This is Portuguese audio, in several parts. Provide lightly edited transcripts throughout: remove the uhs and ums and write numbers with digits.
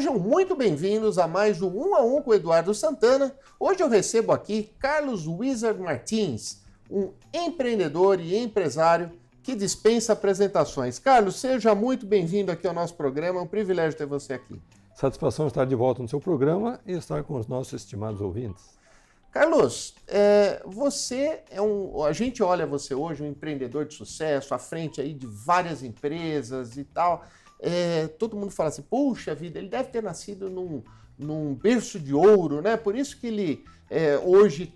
Sejam muito bem-vindos a mais um 1 a 1 com o Eduardo Santana. Hoje eu recebo aqui Carlos Wizard Martins, um empreendedor e empresário que dispensa apresentações. Carlos, seja muito bem-vindo aqui ao nosso programa, é um privilégio ter você aqui. Satisfação estar de volta no seu programa e estar com os nossos estimados ouvintes. Carlos, a gente olha você hoje, um empreendedor de sucesso, à frente aí de várias empresas e tal. Todo mundo fala assim, puxa vida, ele deve ter nascido num berço de ouro, né? Por isso que ele hoje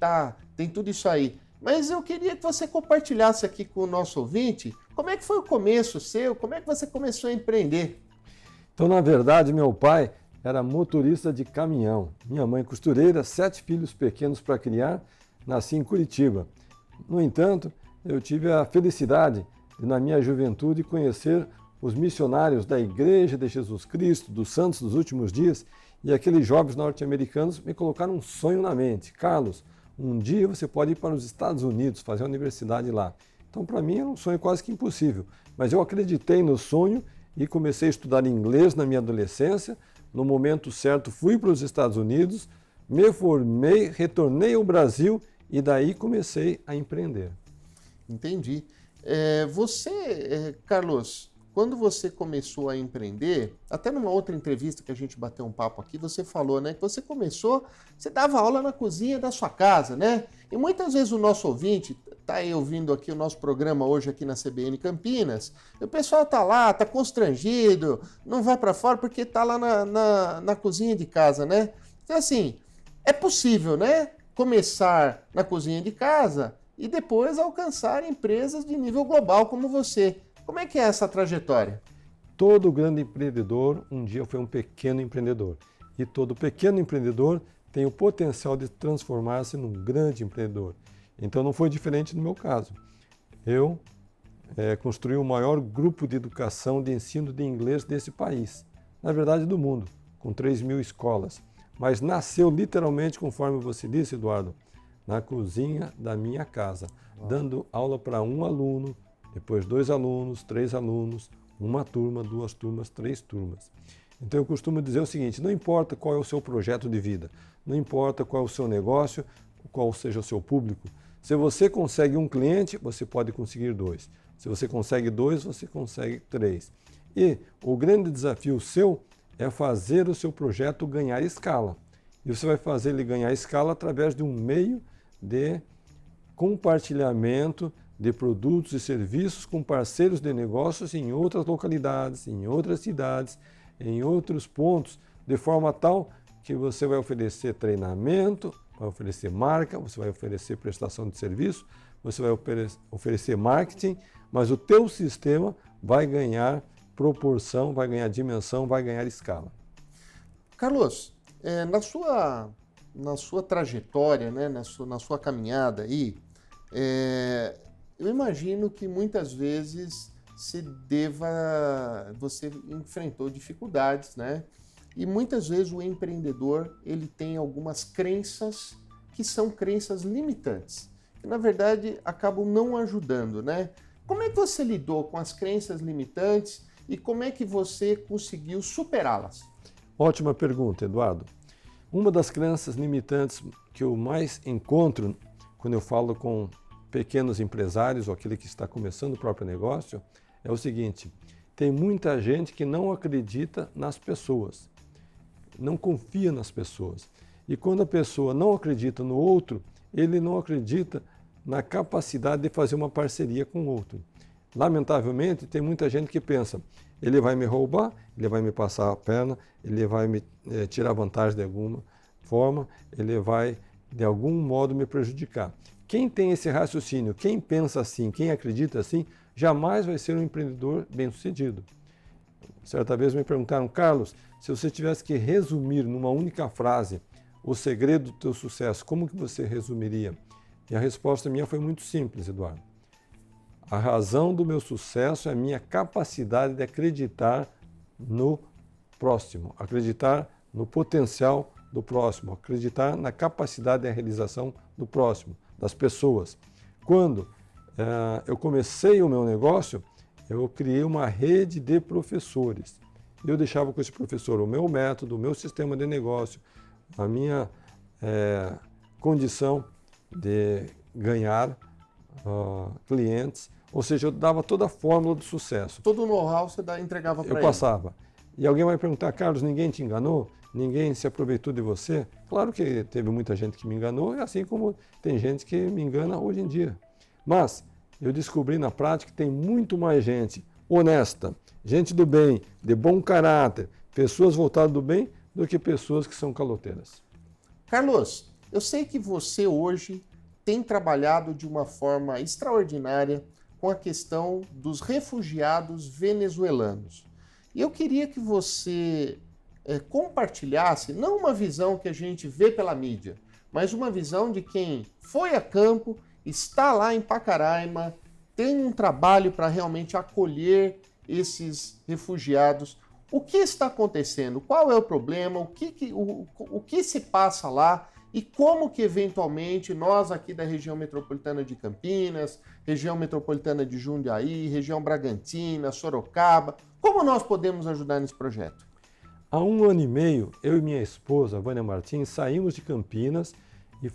tem tudo isso aí. Mas eu queria que você compartilhasse aqui com o nosso ouvinte como é que foi o começo seu, como é que você começou a empreender? Então, na verdade, meu pai era motorista de caminhão. Minha mãe costureira, 7 filhos pequenos para criar, nasci em Curitiba. No entanto, eu tive a felicidade de, na minha juventude, conhecer os missionários da Igreja de Jesus Cristo, dos Santos dos Últimos Dias, e aqueles jovens norte-americanos me colocaram um sonho na mente. Carlos, um dia você pode ir para os Estados Unidos, fazer a universidade lá. Então, para mim, era um sonho quase que impossível. Mas eu acreditei no sonho e comecei a estudar inglês na minha adolescência. No momento certo, fui para os Estados Unidos, me formei, retornei ao Brasil e daí comecei a empreender. Entendi. Carlos, quando você começou a empreender, até numa outra entrevista que a gente bateu um papo aqui, você falou, né, que você dava aula na cozinha da sua casa, né? E muitas vezes o nosso ouvinte está aí ouvindo aqui o nosso programa hoje aqui na CBN Campinas, e o pessoal está lá, está constrangido, não vai para fora porque está lá na cozinha de casa, né? Então assim, é possível, né, começar na cozinha de casa e depois alcançar empresas de nível global como você. Como é que é essa trajetória? Todo grande empreendedor um dia foi um pequeno empreendedor. E todo pequeno empreendedor tem o potencial de transformar-se num grande empreendedor. Então não foi diferente no meu caso. Eu construí o maior grupo de educação de ensino de inglês desse país, na verdade do mundo, com 3.000 escolas. Mas nasceu literalmente, conforme você disse, Eduardo, na cozinha da minha casa, dando aula para um aluno, depois 2 alunos, 3 alunos, uma turma, 2 turmas, 3 turmas. Então eu costumo dizer o seguinte, não importa qual é o seu projeto de vida, não importa qual é o seu negócio, qual seja o seu público, se você consegue um cliente, você pode conseguir 2. Se você consegue 2, você consegue 3. E o grande desafio seu é fazer o seu projeto ganhar escala. E você vai fazer ele ganhar escala através de um meio de compartilhamento de produtos e serviços com parceiros de negócios em outras localidades, em outras cidades, em outros pontos, de forma tal que você vai oferecer treinamento, vai oferecer marca, você vai oferecer prestação de serviço, você vai oferecer marketing, mas o teu sistema vai ganhar proporção, vai ganhar dimensão, vai ganhar escala. Carlos, na sua trajetória, né, na sua caminhada aí, eu imagino que muitas vezes você enfrentou dificuldades, né? E muitas vezes o empreendedor ele tem algumas crenças que são crenças limitantes, que na verdade acabam não ajudando, né? Como é que você lidou com as crenças limitantes e como é que você conseguiu superá-las? Ótima pergunta, Eduardo. Uma das crenças limitantes que eu mais encontro quando eu falo com pequenos empresários ou aquele que está começando o próprio negócio é o seguinte, tem muita gente que não acredita nas pessoas, não confia nas pessoas. E quando a pessoa não acredita no outro, ele não acredita na capacidade de fazer uma parceria com o outro. Lamentavelmente, tem muita gente que pensa, ele vai me roubar, ele vai me passar a perna, ele vai me tirar vantagem de alguma forma, ele vai de algum modo me prejudicar. Quem tem esse raciocínio, quem pensa assim, quem acredita assim, jamais vai ser um empreendedor bem-sucedido. Certa vez me perguntaram, Carlos, se você tivesse que resumir numa única frase o segredo do teu sucesso, como que você resumiria? E a resposta minha foi muito simples, Eduardo. A razão do meu sucesso é a minha capacidade de acreditar no próximo, acreditar no potencial do próximo, acreditar na capacidade de realização do próximo, das pessoas. Quando eu comecei o meu negócio, eu criei uma rede de professores. Eu deixava com esse professor o meu método, o meu sistema de negócio, a minha condição de ganhar clientes, ou seja, eu dava toda a fórmula do sucesso. Todo o know-how você entregava para ele? Eu passava. E alguém vai perguntar, Carlos, ninguém te enganou? Ninguém se aproveitou de você? Claro que teve muita gente que me enganou, assim como tem gente que me engana hoje em dia. Mas eu descobri na prática que tem muito mais gente honesta, gente do bem, de bom caráter, pessoas voltadas do bem, do que pessoas que são caloteiras. Carlos, eu sei que você hoje tem trabalhado de uma forma extraordinária com a questão dos refugiados venezuelanos. E eu queria que você compartilhasse, não uma visão que a gente vê pela mídia, mas uma visão de quem foi a campo, está lá em Pacaraima, tem um trabalho para realmente acolher esses refugiados. O que está acontecendo? Qual é o problema? O que se passa lá? E como que, eventualmente, nós aqui da região metropolitana de Campinas, região metropolitana de Jundiaí, região Bragantina, Sorocaba, como nós podemos ajudar nesse projeto? Há 1 ano e meio, eu e minha esposa, Vânia Martins, saímos de Campinas e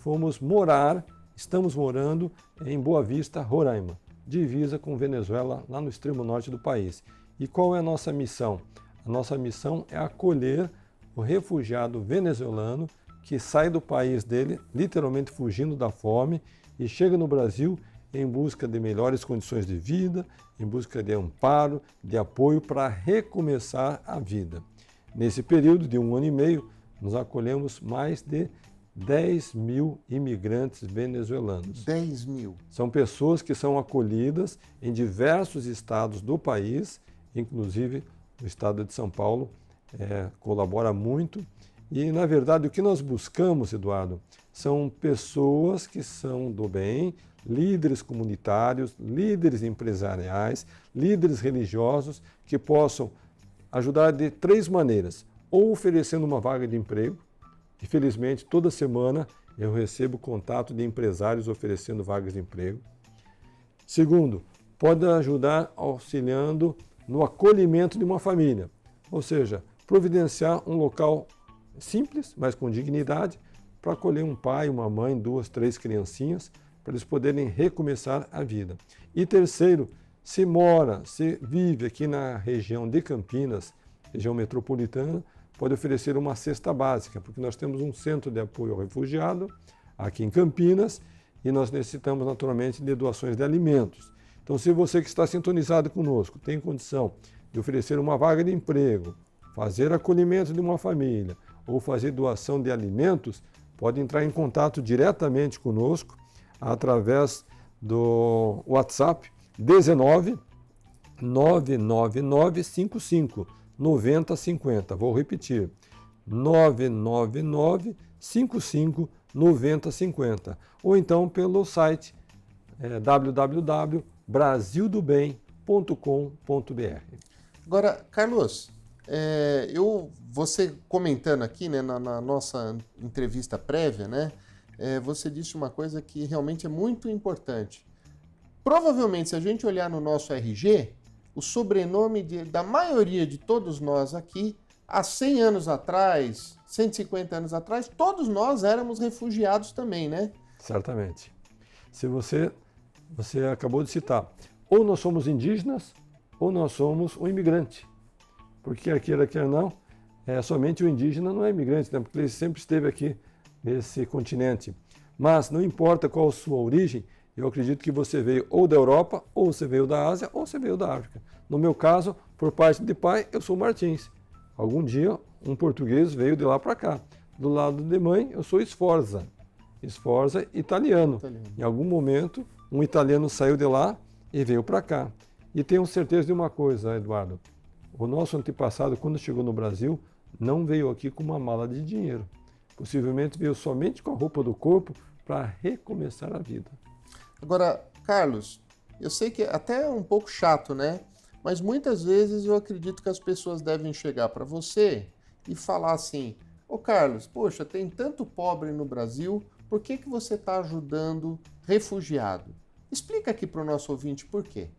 estamos morando em Boa Vista, Roraima, divisa com Venezuela, lá no extremo norte do país. E qual é a nossa missão? A nossa missão é acolher o refugiado venezuelano que sai do país dele, literalmente fugindo da fome, e chega no Brasil em busca de melhores condições de vida, em busca de amparo, de apoio para recomeçar a vida. Nesse período de 1 ano e meio, nós acolhemos mais de 10 mil imigrantes venezuelanos. 10 mil. São pessoas que são acolhidas em diversos estados do país, inclusive o estado de São Paulo colabora muito. E, na verdade, o que nós buscamos, Eduardo, são pessoas que são do bem, líderes comunitários, líderes empresariais, líderes religiosos, que possam ajudar de 3 maneiras. Ou oferecendo uma vaga de emprego, e felizmente toda semana eu recebo contato de empresários oferecendo vagas de emprego. Segundo, pode ajudar auxiliando no acolhimento de uma família, ou seja, providenciar um local simples, mas com dignidade, para acolher um pai, uma mãe, 2, 3 criancinhas, para eles poderem recomeçar a vida. E terceiro, se vive aqui na região de Campinas, região metropolitana, pode oferecer uma cesta básica, porque nós temos um centro de apoio ao refugiado aqui em Campinas e nós necessitamos naturalmente de doações de alimentos. Então, se você que está sintonizado conosco tem condição de oferecer uma vaga de emprego, fazer acolhimento de uma família ou fazer doação de alimentos, pode entrar em contato diretamente conosco através do WhatsApp 19 999 55 9050. Vou repetir, 999 55 9050. Ou então pelo site www.brasildobem.com.br. Agora, Carlos, você comentando aqui, né, na nossa entrevista prévia, né, você disse uma coisa que realmente é muito importante. Provavelmente, se a gente olhar no nosso RG, o sobrenome da maioria de todos nós aqui, há 100 anos atrás, 150 anos atrás, todos nós éramos refugiados também, né? Certamente. Se você acabou de citar, ou nós somos indígenas, ou nós somos um imigrante. Porque quer não, somente o indígena não é imigrante, né? Porque ele sempre esteve aqui nesse continente. Mas não importa qual a sua origem, eu acredito que você veio ou da Europa, ou você veio da Ásia, ou você veio da África. No meu caso, por parte de pai, eu sou Martins. Algum dia, um português veio de lá para cá. Do lado de mãe, eu sou Sforza. Sforza italiano. Em algum momento, um italiano saiu de lá e veio para cá. E tenho certeza de uma coisa, Eduardo. O nosso antepassado, quando chegou no Brasil, não veio aqui com uma mala de dinheiro. Possivelmente veio somente com a roupa do corpo para recomeçar a vida. Agora, Carlos, eu sei que até é um pouco chato, né? Mas muitas vezes eu acredito que as pessoas devem chegar para você e falar assim: ô Carlos, poxa, tem tanto pobre no Brasil, por que você está ajudando refugiado? Explica aqui para o nosso ouvinte por quê.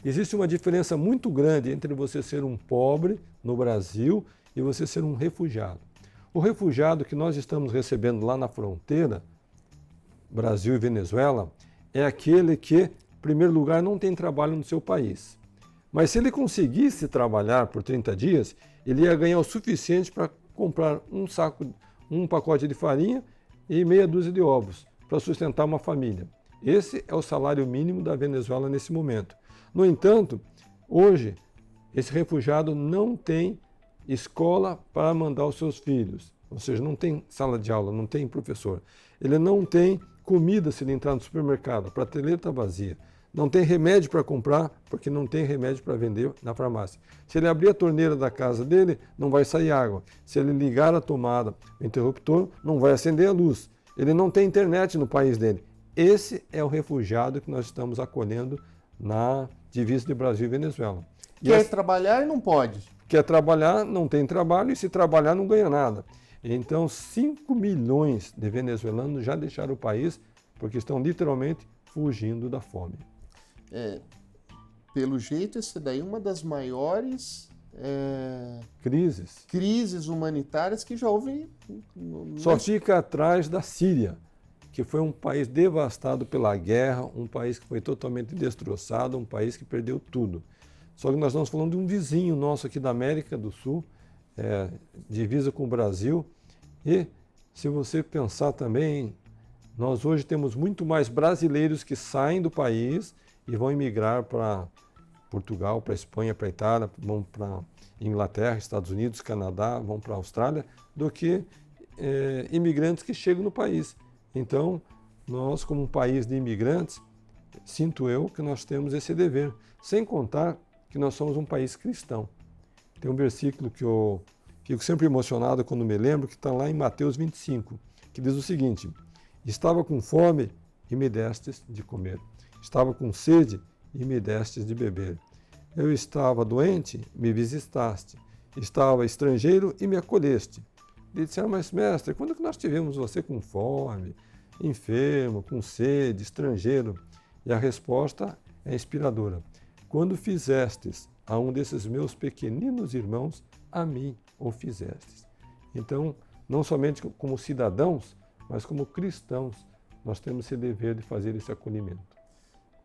Existe uma diferença muito grande entre você ser um pobre no Brasil e você ser um refugiado. O refugiado que nós estamos recebendo lá na fronteira, Brasil e Venezuela, é aquele que, em primeiro lugar, não tem trabalho no seu país. Mas se ele conseguisse trabalhar por 30 dias, ele ia ganhar o suficiente para comprar um pacote de farinha e meia dúzia de ovos para sustentar uma família. Esse é o salário mínimo da Venezuela nesse momento. No entanto, hoje, esse refugiado não tem escola para mandar os seus filhos, ou seja, não tem sala de aula, não tem professor. Ele não tem comida se ele entrar no supermercado, a prateleira está vazia. Não tem remédio para comprar, porque não tem remédio para vender na farmácia. Se ele abrir a torneira da casa dele, não vai sair água. Se ele ligar a tomada, o interruptor, não vai acender a luz. Ele não tem internet no país dele. Esse é o refugiado que nós estamos acolhendo na divisa de Brasil e Venezuela. Quer trabalhar e não pode. Quer trabalhar, não tem trabalho, e se trabalhar não ganha nada. Então, 5 milhões de venezuelanos já deixaram o país porque estão literalmente fugindo da fome. Pelo jeito, essa daí é uma das maiores crises humanitárias que já houve. Só fica atrás da Síria, que foi um país devastado pela guerra, um país que foi totalmente destroçado, um país que perdeu tudo. Só que nós estamos falando de um vizinho nosso aqui da América do Sul, divisa com o Brasil, e se você pensar também, nós hoje temos muito mais brasileiros que saem do país e vão emigrar para Portugal, para Espanha, para Itália, vão para Inglaterra, Estados Unidos, Canadá, vão para a Austrália, do que imigrantes que chegam no país. Então, nós como um país de imigrantes, sinto eu que nós temos esse dever, sem contar que nós somos um país cristão. Tem um versículo que eu fico sempre emocionado quando me lembro, que está lá em Mateus 25, que diz o seguinte: estava com fome e me destes de comer. Estava com sede e me destes de beber. Eu estava doente, me visitaste. Estava estrangeiro e me acolheste. Ele disse: mas mestre, quando que nós tivemos você com fome, enfermo, com sede, estrangeiro? E a resposta é inspiradora: quando fizestes a um desses meus pequeninos irmãos, a mim o fizestes. Então, não somente como cidadãos, mas como cristãos, nós temos esse dever de fazer esse acolhimento.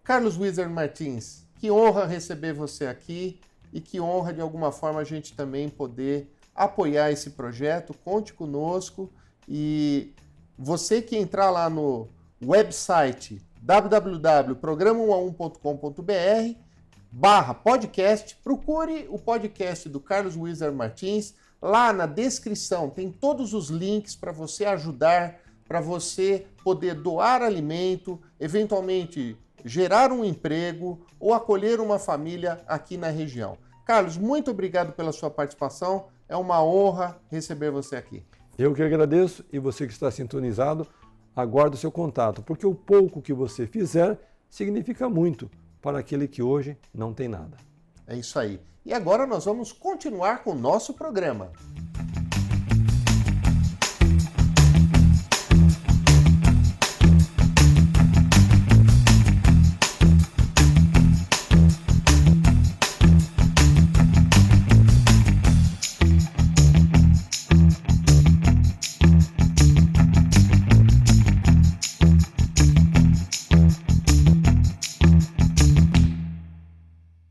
Carlos Wieser Martins, que honra receber você aqui e que honra, de alguma forma, a gente também poder apoiar esse projeto. Conte conosco, e você que entrar lá no website www.programa11.com.br/podcast, procure o podcast do Carlos Wieser Martins. Lá na descrição tem todos os links para você ajudar, para você poder doar alimento, eventualmente gerar um emprego ou acolher uma família aqui na região. Carlos, muito obrigado pela sua participação. É uma honra receber você aqui. Eu que agradeço, e você que está sintonizado, aguardo o seu contato, porque o pouco que você fizer significa muito para aquele que hoje não tem nada. É isso aí. E agora nós vamos continuar com o nosso programa.